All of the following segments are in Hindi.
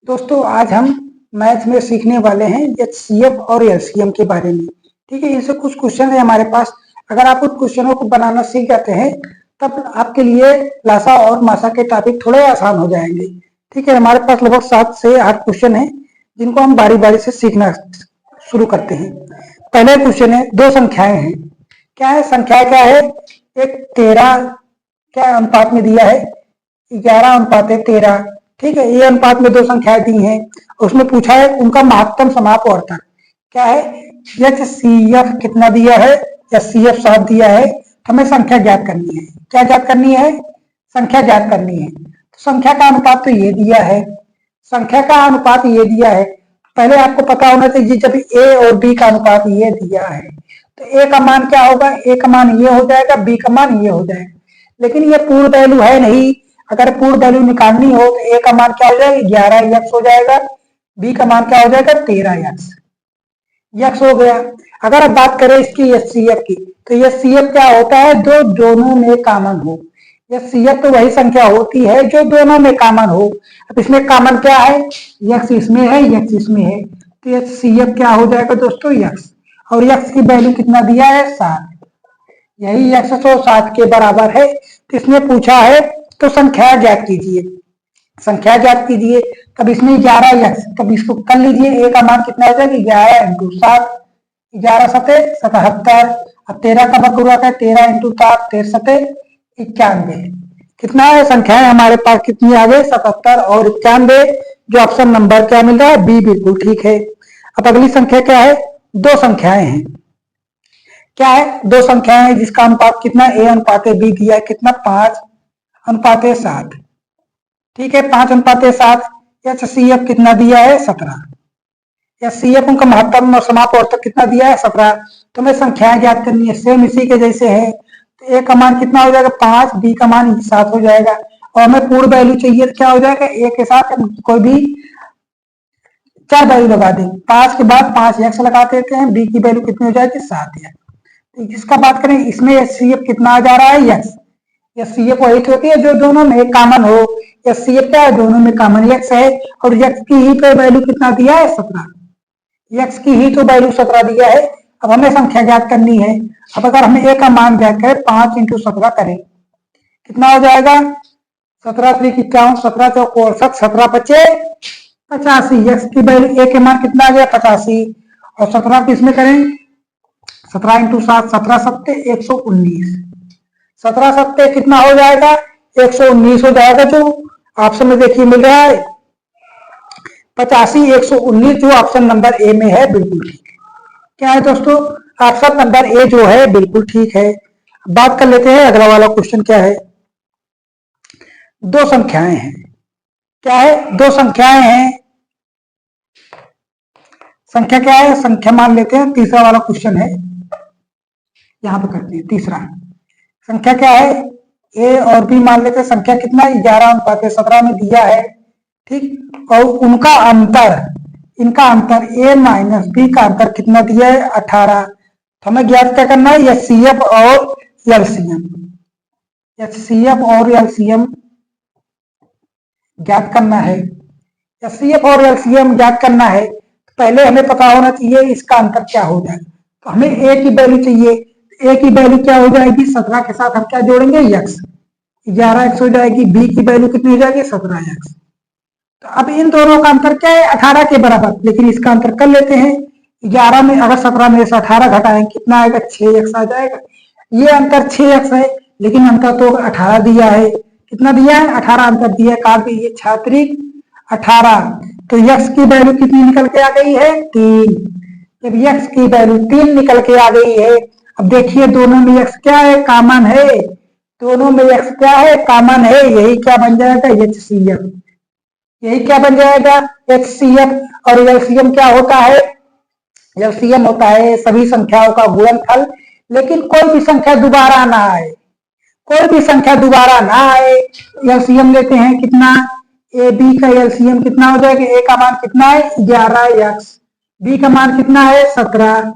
दोस्तों आज हम मैथ में सीखने वाले हैं एचसीएफ और एलसीएम के बारे में। ठीक है, इससे कुछ क्वेश्चन है हमारे पास। अगर आप उन क्वेश्चनों को बनाना सीख जाते हैं तब आपके लिए लासा और मासा के टॉपिक थोड़े आसान हो जाएंगे। ठीक है, हमारे पास लगभग 7 से 8 क्वेश्चन हैं जिनको हम बारी बारी से सीखना शुरू करते हैं। पहले क्वेश्चन है, दो संख्याएं हैं। क्या है संख्या? क्या है? एक 13 क्या अनुपात में दिया है, 11:13। ठीक है, ये अनुपात में दो संख्याएं दी हैं। उसमें पूछा है उनका महत्तम समापवर्तक क्या है। एचसीएफ कितना दिया है, एचसीएफ 7 दिया है, तो हमें संख्या ज्ञात करनी है। क्या ज्ञात करनी है? संख्या ज्ञात करनी है। तो संख्या का अनुपात तो ये दिया है, संख्या का अनुपात ये दिया है। पहले आपको पता होना चाहिए जब ए और बी का अनुपात ये दिया है तो ए का मान क्या होगा? ए का मान ये हो जाएगा, बी का मान ये हो जाएगा। लेकिन ये पूर्ण वैल्यू है नहीं। अगर पूर्ण वैल्यू निकालनी हो तो ए का मान क्या हो जाएगा? 11x हो जाएगा। बी का मान क्या हो जाएगा? 13x यक्स हो गया। अगर अब बात करें इसकी एचसीएफ की, तो एचसीएफ क्या होता है? जो दोनों में कॉमन हो। एचसीएफ तो वही संख्या होती है जो दोनों में कॉमन हो। अब इसमें कॉमन क्या है? यक्स इसमें है, यक्स इसमें है, तो एचसीएफ क्या हो जाएगा दोस्तों? यक्स। और यक्स की वैल्यू कितना दिया है? 7। यही यक्स 7 के बराबर है। तो इसमें पूछा है तो संख्या ज्ञात कीजिए। संख्या ज्ञात कीजिए, तब इसमें 11x, तब इसको कर लीजिए। ए का मान कितना हो जाएगा? 11 × 7, 11 7 77। अब 13 का वर्ग हुआ था, 13 × 7 13 7 91। कितना है संख्याएं हमारे पास? कितनी आ गई? 77 और 91। जो ऑप्शन नंबर क्या मिल रहा है? बी बिल्कुल ठीक है। अब अगली संख्या क्या है? दो संख्याएं हैं। क्या है? दो संख्याएं जिसका अनुपात कितना? ए अनुपात बी दिया है। कितना? 5:7। ठीक है, 5:7। एचसीएफ कितना दिया है? 17। एचसीएफ उनका महत्तम और समापवर्तक कितना दिया है? 17। तो हमें संख्याएं ज्ञात करनी है, सेम इसी के जैसे है। तो ए का मान कितना हो जाएगा? 5, बी का मान 7 हो जाएगा। और हमें पूर्ण वैल्यू चाहिए तो क्या हो जाएगा? ए के साथ कोई भी 4 वैल्यू लगा दें। 5 के बाद 5x लगा देते हैं। बी की वैल्यू कितनी हो जाएगी? 7x। तो इसका बात करें, इसमें एचसीएफ कितना आ जा रहा है? यक्स। एचसीएफ वही होती है जो दोनों में कॉमन हो। एचसीएफ क्या है? दोनों में कॉमन यक्स है। और यक्स की ही तो वैल्यू कितना दिया है? 17। यक्स की ही तो वैल्यू 17 दिया है। अब हमें संख्या ज्ञात करनी है। अब अगर हमें ए का मान ज्ञात करें, 5 × 17 करें, कितना हो जाएगा? 17 × 3 = 51, 17 × 4 = 67, 17 × 5 = 85। यक्स की वैल्यू ए के मान कितना आ गया? 85। और 17 को इसमें करें, 17 × 7 17 7 119। 17 7 कितना हो जाएगा? 119 हो जाएगा। जो ऑप्शन में देखिए मिल रहा है 85 119, जो ऑप्शन नंबर ए में है बिल्कुल ठीक है। क्या है दोस्तों? ऑप्शन नंबर ए जो है बिल्कुल ठीक है। बात कर लेते हैं अगला वाला क्वेश्चन। क्या है? दो संख्याएं हैं। क्या है? दो संख्याएं हैं। संख्या क्या है? संख्या मान लेते हैं। तीसरा वाला क्वेश्चन है, यहां पे करते हैं तीसरा। संख्या क्या है? ए और बी मान लेते हैं। संख्या कितना? 11:17 में दिया है। ठीक, और उनका अंतर, इनका अंतर ए माइनस बी का अंतर कितना दिया है? 18। तो हमें ज्ञात क्या करना है? एचसीएफ और एलसीएम। एचसीएफ और एलसीएम ज्ञात करना है। एचसीएफ और एलसीएम ज्ञात करना है, पहले हमें पता होना चाहिए इसका अंतर क्या हो जाए। तो हमें ए की वैल्यू चाहिए। ए की वैल्यू क्या हो जाएगी? 17 के साथ हम क्या जोड़ेंगे? यक्स। 11x हो जाएगी। बी की वैल्यू कितनी हो जाएगी? 17x। तो अब इन दोनों का अंतर क्या है? 18 के बराबर। लेकिन इसका अंतर कर लेते हैं। 11 में अगर 17 में से 18 घटाएं, कितना आएगा? 6x आ जाएगा। ये अंतर 6x है, लेकिन अंतर तो 18 दिया है। कितना दिया है? 18 अंतर दिया है। काट दीजिए, 6×3 = 18। तो x की वैल्यू कितनी निकल के आ गई है? 3। जब x की वैल्यू 3 निकल के आ गई है, अब देखिए दोनों में x क्या है? कॉमन है। दोनों में x क्या है? कॉमन है। यही क्या बन जाएगा? एचसीएफ। यही क्या बन जाएगा? एचसीएफ। और एलसीएम क्या होता है? एलसीएम होता है सभी संख्याओं का गुणनफल। लेकिन कोई भी संख्या दोबारा ना आए, कोई भी संख्या दोबारा ना आए। एलसीएम लेते हैं कितना? ए बी का एलसीएम कितना हो जाएगा? ए का मान कितना है? 11x। बी का मान कितना है? 17।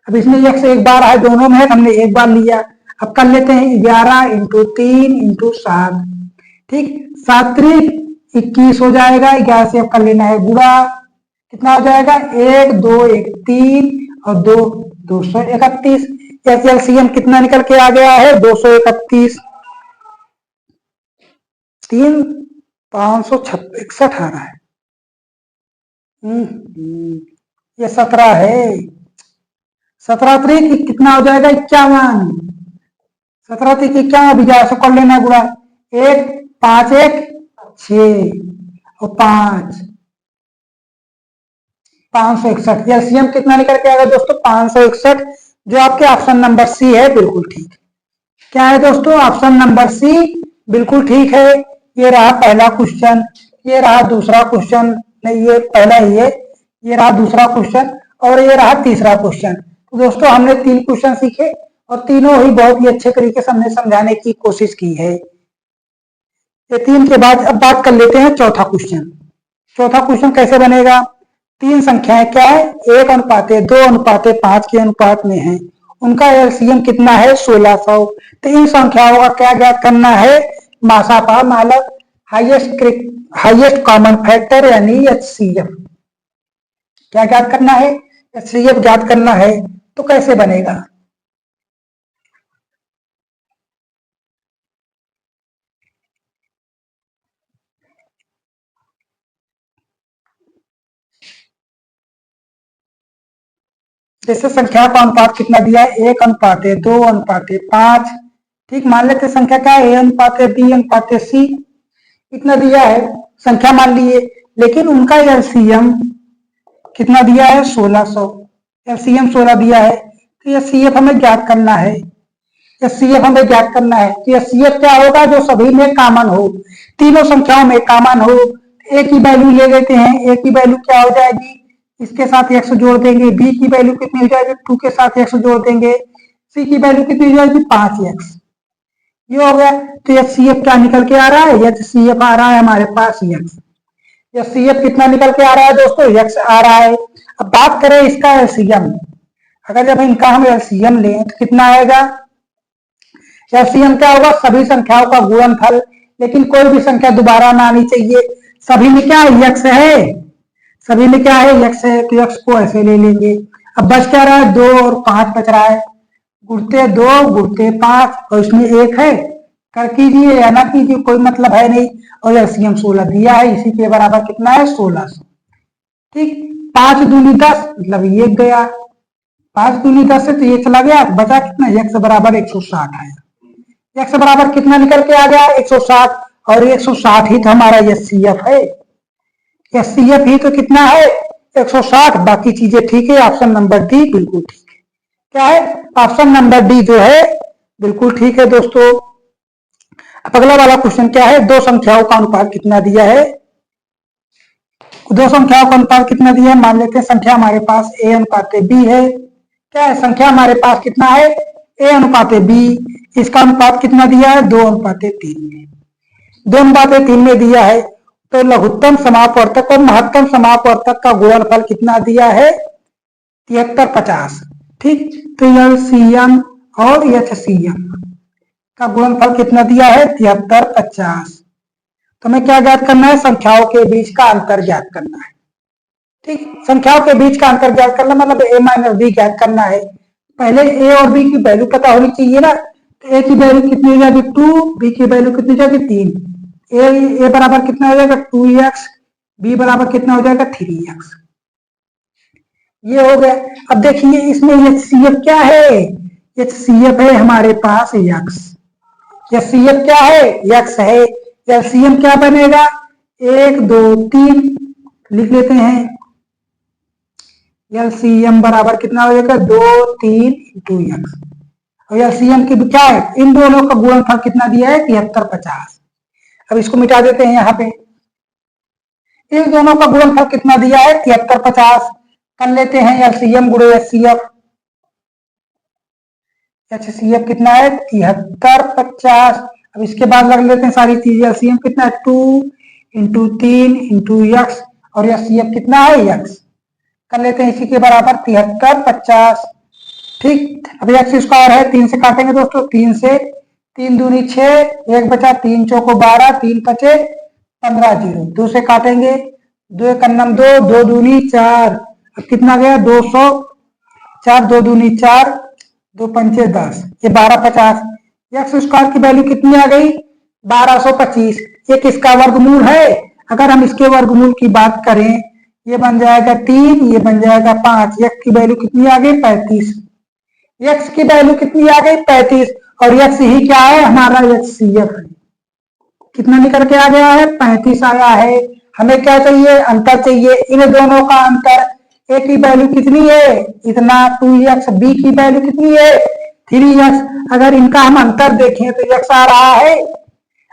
अब इसमें x एक बार है, दोनों में है, हमने एक बार लिया। अब कर लेते हैं 11 × 3 × 7। ठीक, 7×3 21 हो जाएगा, 11 से अब कर लेना है गुणा, कितना हो जाएगा 1 2 1 3 और 2 231। एलसीएम कितना निकल के आ गया है 231, 3 561 आ रहा है। ये 17 है, 17 3 कितना हो जाएगा 51, 17 3 51, अभी 11 से कर लेना गुणा, 1 5 1 6 और 5 561। एलसीएम कितना निकल के आएगा दोस्तों 561, जो आपके ऑप्शन नंबर सी है बिल्कुल ठीक। क्या है दोस्तों ऑप्शन नंबर सी बिल्कुल ठीक है। ये रहा पहला क्वेश्चन, ये रहा दूसरा क्वेश्चन, नहीं ये पहला ही है, ये रहा दूसरा क्वेश्चन और ये रहा तीसरा क्वेश्चन। तो दोस्तों हमने 3 क्वेश्चन सीखे और तीनों ही बहुत ही अच्छे तरीके से हमने समझाने की कोशिश की है। ये 3 के बाद अब बात कर लेते हैं चौथा क्वेश्चन। चौथा क्वेश्चन कैसे बनेगा, 3 संख्याएं क्या है 1:2:5 के अनुपात में है, उनका एलसीएम कितना है 1600। तो इन संख्याओं का क्या ज्ञात करना है, मासापा मालक हाईएस्ट कॉमन फैक्टर यानी एचसीएफ। क्या ज्ञात करना है, एचसीएफ ज्ञात करना है। तो कैसे बनेगा, जैसे संख्या का अनुपात कितना दिया है 1:2:5। ठीक, मान लेते संख्या क्या है A:B:C, इतना दिया है संख्या मान लिए, लेकिन उनका एलसीएम कितना दिया है 1600, एलसीएम 16 दिया है। तो एचसीएफ हमें ज्ञात करना है, एचसीएफ हमें ज्ञात करना है। तो एचसीएफ क्या होगा, जो सभी में कॉमन हो, तीनों संख्याओं में कॉमन हो। ए की वैल्यू ले लेते हैं, ए की वैल्यू क्या हो जाएगी, इसके साथ x जोड़ देंगे, बी की वैल्यू कितनी हो जाएगी 2 के साथ x जोड़ देंगे, सी की वैल्यू कितनी हो जाएगी 5x। ये हो गया। तो एचसीएफ क्या निकल के आ रहा है, एचसीएफ आ रहा है हमारे पास x। एचसीएफ कितना निकल के आ रहा है दोस्तों x आ रहा है। अब बात करें इसका एलसीएम, अगर जब इनका हम एलसीएम लें तो कितना आएगा, एलसीएम क्या होगा सभी संख्याओं का गुणनफल, लेकिन कोई भी संख्या दोबारा ना आनी चाहिए। सभी में क्या है x है, सभी में क्या है x है, तो x को ऐसे ले लेंगे। अब बच क्या रहा है 2 और 5 बच रहा है, गुणते 2 गुणते 5 और इसमें 1 है, कर कीजिए या ना कीजिए कोई मतलब है नहीं। और एलसीएम 16 दिया है, इसी के बराबर कितना है 1600। ठीक, 5 दूनी 10 मतलब ये गया, 5 दूनी 10 से तो ये चला गया, बचा कितना x बराबर 160 है। x बराबर कितना निकल के आ गया 160, और 160 ही तो हमारा एचसीएफ है। एचसीएफ ही तो कितना है 160, बाकी चीजें ठीक है। ऑप्शन नंबर डी बिल्कुल ठीक है। क्या है, ऑप्शन नंबर डी जो है बिल्कुल ठीक है दोस्तों। अब अगला वाला क्वेश्चन क्या है, दो संख्याओं का अनुपात कितना दिया है, दो संख्याओं का अनुपात कितना दिया है, मान लेते हैं संख्या हमारे पास A:B है। क्या है, संख्या हमारे पास कितना है A:B, इसका अनुपात कितना दिया है 2:3 में, 2:3 में दिया है। तो लघुत्तम समापवर्तक और महत्तम समापवर्तक का गुणनफल कितना दिया है 73:50। ठीक, तो एलसीएम और एचसीएम का गुणनफल कितना दिया है 73:50। तो हमें क्या ज्ञात करना है, संख्याओं के बीच का अंतर ज्ञात करना है। ठीक, संख्याओं के बीच का अंतर ज्ञात करना मतलब A-B ज्ञात करना है। पहले A और B की वैल्यू पता होनी चाहिए ना, तो A की वैल्यू कितनी हो जाएगी 2, B की वैल्यू कितनी हो जाएगी 3। A बराबर कितना हो जाएगा 2x, B बराबर कितना हो जाएगा 3x। ये हो गया। अब देखिए इसमें एचसीएफ क्या है, एचसीएफ है हमारे पास x, एचसीएफ क्या है x है। एलसीएम क्या बनेगा 1 2 3, लिख लेते हैं। एलसीएम बराबर कितना हो जाएगा 2 3 इंटू x, और एलसीएम की क्या है, इन दोनों का गुणनफल कितना दिया है 73:50। अब इसको मिटा देते हैं यहाँ पे, इन दोनों का गुणनफल कितना दिया है 73:50, कर लेते हैं एलसीएम गुणे एचसीएफ। एचसीएफ कितना है 73:50। अब इसके बाद लग लेते हैं सारी चीजें, एलसीएम कितना है 2 इंटू 3 इंटू x, और एचसीएफ कितना है x, कर लेते हैं इसी के बराबर 73:50। ठीक, अब x स्क्वायर है 3 से काटेंगे दोस्तों, 3 से 3 दूनी 6, 1 बचा, 3 चौको 12, 3 बचे 15 जीरो, 2 से काटेंगे, 2 एक अन्नम 2, 2 दूनी 4, अब कितना गया 200, 4 2 दूनी 4, 2 पंचे 10, ये 1250। एक्स स्क्वायर की वैल्यू कितनी आ गई 1225। ये किसका वर्गमूल है, अगर हम इसके वर्गमूल की बात करें ये बन जाएगा 3, ये बन जाएगा 5। एक्स की वैल्यू कितनी आ गई 35। एक्स की वैल्यू कितनी आ गई 35, और एक्स ही क्या है हमारा HCF है। कितना निकल के आ गया है 35 आया है। हमें क्या चाहिए अंतर चाहिए, इन दोनों का अंतर। ए की वैल्यू कितनी है इतना 2x, बी की वैल्यू कितनी है 3x। अगर इनका हम अंतर देखें तो x आ रहा है,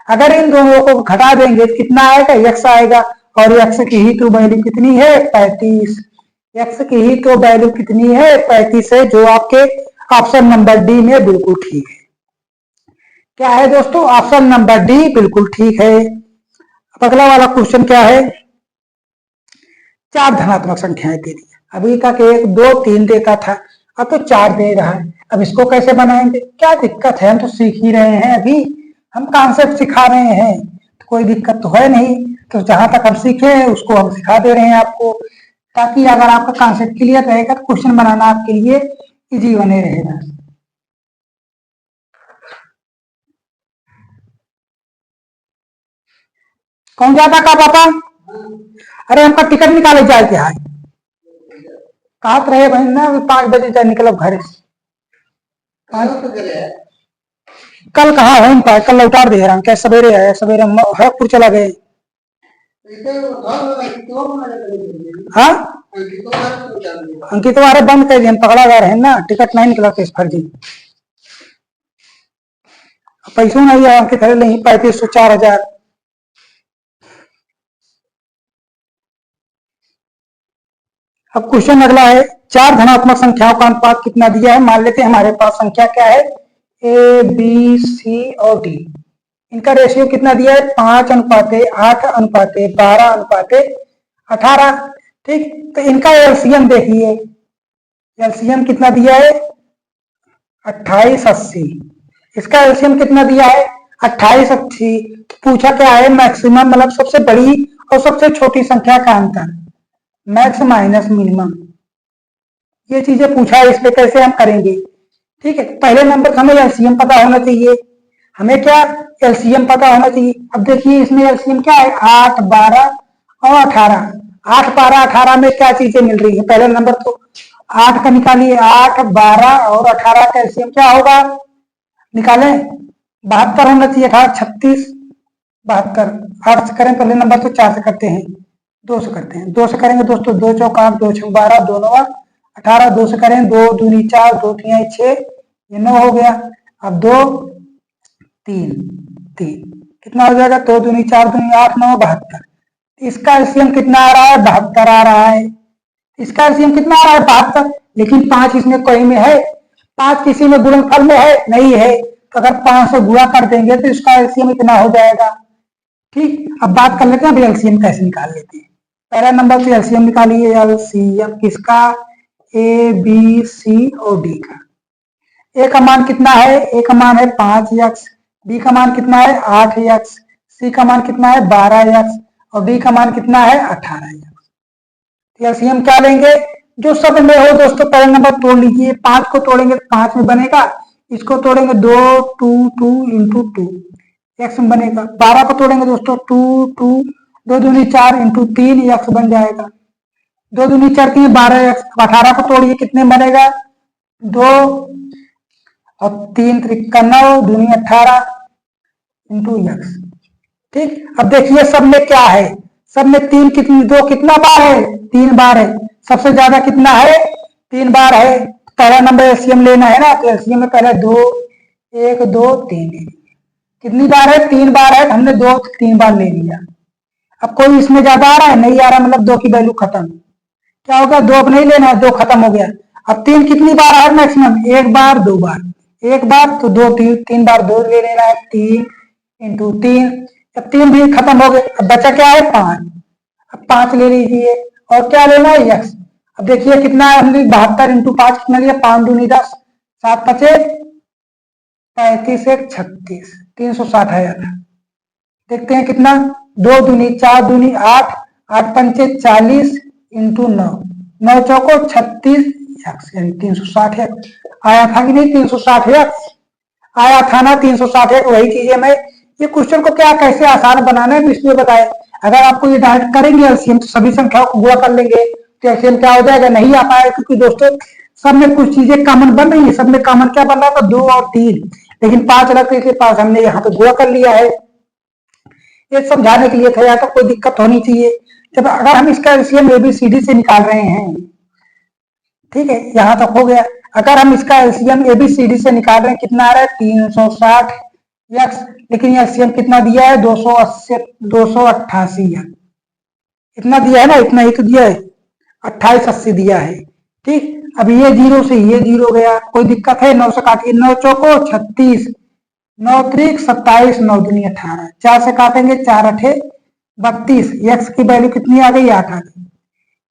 अगर इन दोनों को घटा देंगे तो कितना आएगा x आएगा, और x की ही तो वैल्यू कितनी है 35। x की ही तो वैल्यू कितनी है 35 है, जो आपके ऑप्शन नंबर डी में बिल्कुल ठीक है। क्या है दोस्तों ऑप्शन नंबर डी बिल्कुल ठीक है। अब अगला वाला क्वेश्चन क्या है, 4 धनात्मक संख्याएं दे दी, अभी तक 1 2 3 देता था, अब तो 4 दे रहा है। अब इसको कैसे बनाएंगे, क्या दिक्कत है, हम तो सीख ही रहे हैं, अभी हम कॉन्सेप्ट सिखा रहे हैं, तो कोई दिक्कत तो है नहीं। तो जहां तक हम सीखे हैं उसको हम सिखा दे रहे हैं आपको, ताकि अगर आपका कॉन्सेप्ट क्लियर रहेगा तो क्वेश्चन बनाना आपके लिए इजी बने रहेगा। कौन जाता का पापा, अरे हमका टिकट निकाले जाए क्या है, कहा रहे भाई ना 5 बजे जाए निकलो घर से। कल कहा हो पाए, कल लौटार दे रहा हूँ, क्या सवेरे आया, सवेरे हरपुर चला गए। हाँ अंकित वारे बंद कर दिए, पकड़ा गया है ना, टिकट नहीं निकला केस फर्जी, पैसों नहीं है अंकित है नहीं 3500 4000। अब क्वेश्चन अगला है, 4 धनात्मक संख्याओं का अनुपात कितना दिया है। मान लेते हैं हमारे पास संख्या क्या है ए बी सी और डी, इनका रेशियो कितना दिया है 5:8:12:18। ठीक, तो इनका एलसीएम देखिए, एलसीएम कितना दिया है 2880, इसका एलसीएम कितना दिया है 2880। पूछा क्या है मैक्सिमम, मतलब सबसे बड़ी और सबसे छोटी संख्या का अंतर, मैक्स माइनस मिनिमम, ये चीजें पूछा है, इस पे कैसे हम करेंगे। ठीक है, पहले नंबर हमें एलसीएम पता होना चाहिए, हमें क्या एलसीएम पता होना चाहिए। अब देखिए इसमें एलसीएम क्या है 8 12 और 18, 8 12 18 में क्या चीजें मिल रही है, पहले नंबर तो 8 का निकालिए, 8 12 और 18 का एलसीएम क्या होगा निकालें 72 होना चाहिए, 18 36 72। 8 से करें पहले नंबर तो 4 से करते हैं, 2 से करते हैं, 2 से करेंगे दोस्तों 2 चौक 8 2 6 12 2 9 18, 2 से करें 2 दूनी 4 2 3 6, ये 9 हो गया। अब 2 3 3 कितना हो जाएगा 2 दूनी 4 दूनी 8 9 72। इसका एलसीएम कितना आ रहा है 72 आ रहा है, इसका एलसीएम कितना आ रहा है 72, लेकिन 5 इसमें कोई में है, 5 किसी में गुणनफल में है नहीं है, तो अगर 5 से गुणा कर देंगे तो इसका एलसीएम इतना हो जाएगा। ठीक, अब बात कर लेते हैं एलसीएम कैसे निकाल लेते हैं। पहला नंबर से एलसीएम निकालिए, एलसीएम किसका ए बी सी और डी का। ए का मान कितना है, ए का मान है 5x, बी का मान कितना है 8x, सी का मान कितना है 12x और डी का मान कितना है 18x। एलसीएम क्या लेंगे, जो सब में हो दोस्तों पहले नंबर तोड़ लीजिए, 5 को तोड़ेंगे तो 5 में बनेगा, इसको तोड़ेंगे 2 2 2 इंटू 2 एक्स में बनेगा। 12 को तोड़ेंगे दोस्तों 2 2 2 दूनी 4 इंटू 3 एक्स बन जाएगा, 2 दूनी 4 3 12x। 18 को तोड़िए कितने बनेगा 2 और 3 त्रिका 9 दूनी 18 इंटू एक्स। ठीक, अब देखिए सब में क्या है, सब में 3 कितनी 2 कितना बार है 3 बार है, सबसे ज्यादा कितना है 3 बार है। पहला नंबर एलसीएम लेना है ना, तो एलसीएम में पहले 2 1 2 3 कितनी बार है 3 बार है, हमने 2 3 बार ले लिया। अब कोई इसमें ज्यादा आ रहा है नहीं आ रहा, मतलब 2 की वैल्यू खत्म, क्या होगा 2 अब नहीं लेना है, 2 खत्म हो गया। अब 3 कितनी बार है मैक्सिमम 1 बार 2 बार, 1 बार तो 2 3 बार 2 ले लेना है 3 इंटू 3, अब 3 भी खत्म हो गए, अब बचा क्या है 5, अब 5 ले लीजिए और क्या लेना है एक्स। अब देखिए कितना है, हमने 72 इंटू 5 कितना लिया 5 दूनी 10 7 5 35 1 36 360 आया था। देखते हैं कितना 2 दूनी 4 दूनी 8, 8 पंचे 40 इंटू 9, 9 चौको 36 एक्स यानी 360 एक्स। आया था कि नहीं 360 एक्स? आया था ना 360 एक्स। वही चीज है, मैं ये क्वेश्चन को क्या कैसे आसान बनाना है इसलिए बताया। अगर आपको ये डायरेक्ट करेंगे एलसीएम तो सभी संख्याओं को गुणा कर लेंगे तो एलसीएम क्या हो जाएगा, नहीं आ पाएगा, क्योंकि दोस्तों सब में कुछ चीजें कॉमन बन रही है। सब में कॉमन क्या बन रहा था, 2 और 3, लेकिन 5 अलग तरीके 5 हमने यहाँ पे गुणा कर लिया है। ये समझाने के लिए था, या तो कोई दिक्कत होनी चाहिए। जब अगर हम इसका एलसीएम एबीसीडी से निकाल रहे हैं, ठीक है, यहां तक हो गया। अगर हम इसका एलसीएम एबीसीडी से निकाल रहे हैं, कितना आ रहा है 360 एक्स, लेकिन एलसीएम कितना दिया है 280 288 एक्स, इतना दिया है ना, इतना ही तो दिया है, 2880 दिया है। ठीक, अब ये 0 से ये 0 गया, कोई दिक्कत है? 9 से काटिए, 9 चौको 36, 9 त्रिक 27, 9 दूनी 18, 4 से काटेंगे 4 अठे 32। एक्स की वैल्यू कितनी आ गई, 8 आ गई।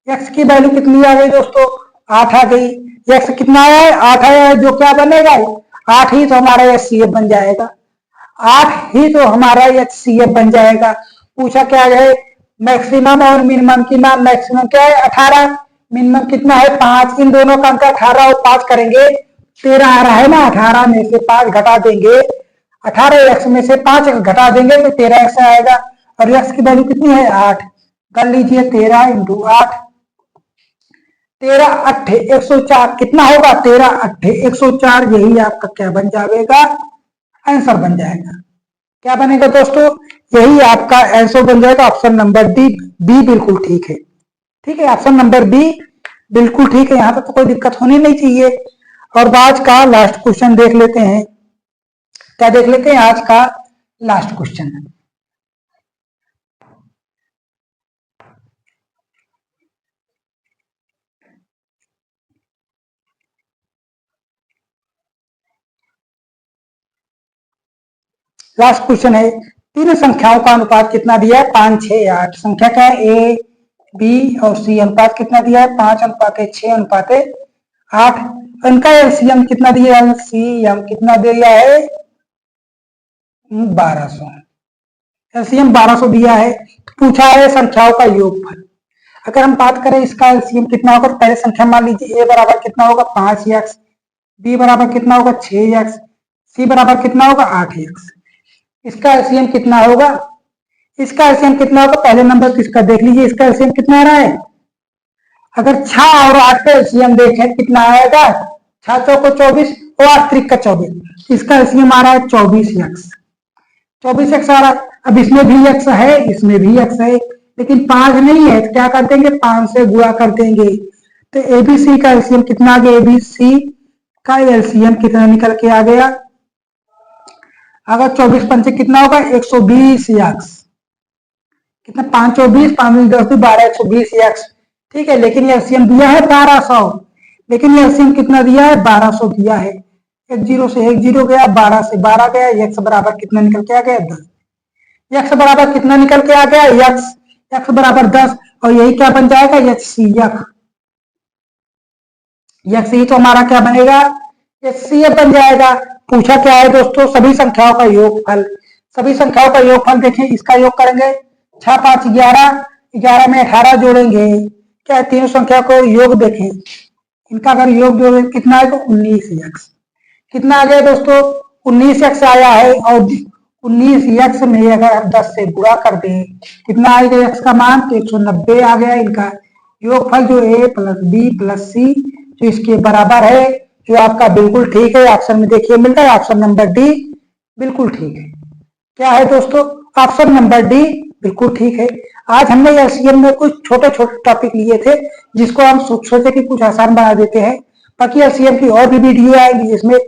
एक्स की वैल्यू कितनी आ गई दोस्तों, 8 आ गई। एक्स कितना आया है, 8 आया है, जो क्या बनेगा 8 ही तो हमारा एचसीएफ बन जाएगा, 8 ही तो हमारा एचसीएफ बन जाएगा। पूछा क्या है, मैक्सिमम और मिनिमम की मान। मैक्सिमम क्या है 18, मिनिमम कितना है 5, इन दोनों का अंतर 18 और 5 करेंगे 13 आ रहा है ना, 18 में से 5 घटा देंगे, 18 एक्स में से 5 घटा देंगे तो 13 एक्स आएगा। और एक्स की वैल्यू कितनी है 8, कर लीजिए 13 इंटू 8, 13 अट्ठे 104, कितना होगा 13 अट्ठे 104, यही आपका क्या बन जाएगा, आंसर बन जाएगा। क्या बनेगा दोस्तों, यही आपका आंसर बन जाएगा। ऑप्शन नंबर बी बिल्कुल ठीक है। ठीक है, ऑप्शन नंबर बी बिल्कुल ठीक है, यहां तक तो कोई दिक्कत होनी नहीं चाहिए। और आज का लास्ट क्वेश्चन देख लेते हैं, क्या देख लेते हैं आज का लास्ट क्वेश्चन। लास्ट क्वेश्चन है, तीन संख्याओं का अनुपात कितना दिया है, 5, 6, 8। संख्या क्या है, ए बी और सी। अनुपात कितना दिया है, 5:6:8। इनका एलसीएम कितना दिया है, एलसीएम कितना दिया है 1200। एलसीएम 1200 दिया है। पूछा है संख्याओं का योगफल। अगर हम बात करें इसका एलसीएम कितना होगा, पहले संख्या मान लीजिए, ए बराबर कितना होगा 5x, बी बराबर कितना होगा 6x, सी बराबर कितना होगा 8x। इसका एलसीएम कितना होगा, इसका एलसीएम कितना होगा, पहले नंबर तो इसका देख लीजिए, इसका एलसीएम कितना आ रहा है। अगर 6 और 8 का एलसीएम देखें कितना आएगा, 6 चौको 24 और 8 त्रिक का 24, इसका एलसीएम आ रहा है 24x, 24x आ रहा है। अब इसमें भी x है, इसमें भी x है, लेकिन 5 नहीं है, तो क्या कर देंगे 5 से गुणा कर देंगे। तो एबीसी का एलसीएम कितना आ गया, एबीसी का एलसीएम कितना निकल के आ गया, अगर 24 पंचे कितना होगा 120x, कितना 5 24 5 10 12 120 एक्स। ठीक है, लेकिन एलसीएम दिया है 1200, लेकिन एलसीएम कितना दिया है 1200 दिया है। एक जीरो से एक जीरो गया, 12 से 12 गया, एक्स बराबर कितना निकल के आ गया 10। एक्स बराबर कितना निकल के आ गया, एक्स बराबर 10, और यही क्या बन जाएगा एचसीएफ। एक्स ही तो हमारा क्या बनेगा, एचसीएफ बन जाएगा। पूछा क्या है दोस्तों, सभी संख्याओं का योगफल। सभी संख्याओं का योगफल देखें, इसका योग करेंगे 6 5 11, 11 में 18 जोड़ेंगे, क्या तीनों संख्या को योग देखें, इनका अगर योग जोड़ें कितना आएगा 19x। कितना आ गया दोस्तों 19x आया है, और 19x में अगर हम 10 से गुणा कर दें कितना आएगा x का मान, तो 190 आ गया। इनका योगफल जो a प्लस बी प्लस सी जो इसके बराबर है, जो आपका बिल्कुल ठीक है। ऑप्शन में देखिए मिलता है, ऑप्शन नंबर डी बिल्कुल ठीक है। क्या है दोस्तों, ऑप्शन नंबर डी बिल्कुल ठीक है। आज हमने एलसीएम में कुछ छोटे छोटे टॉपिक लिए थे, जिसको हम सोचे कि कुछ आसान बना देते हैं। बाकी एलसीएम की और भी वीडियो आएंगी, जिसमें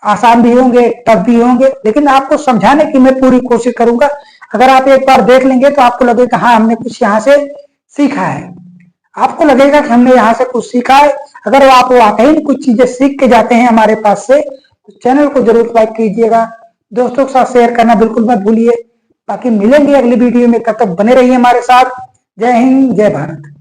आसान भी होंगे टफ भी होंगे, लेकिन आपको समझाने की मैं पूरी कोशिश करूंगा। अगर आप एक बार देख लेंगे तो आपको लगेगा हाँ हमने कुछ यहाँ से सीखा है, आपको लगेगा कि हमने यहाँ से कुछ सीखा है। अगर आप वाकई कुछ चीजें सीख के जाते हैं हमारे पास से, तो चैनल को जरूर लाइक कीजिएगा, दोस्तों के साथ शेयर करना बिल्कुल मत भूलिए। बाकी मिलेंगे अगली वीडियो में, तब तक बने रहिए हमारे साथ। जय हिंद, जय भारत।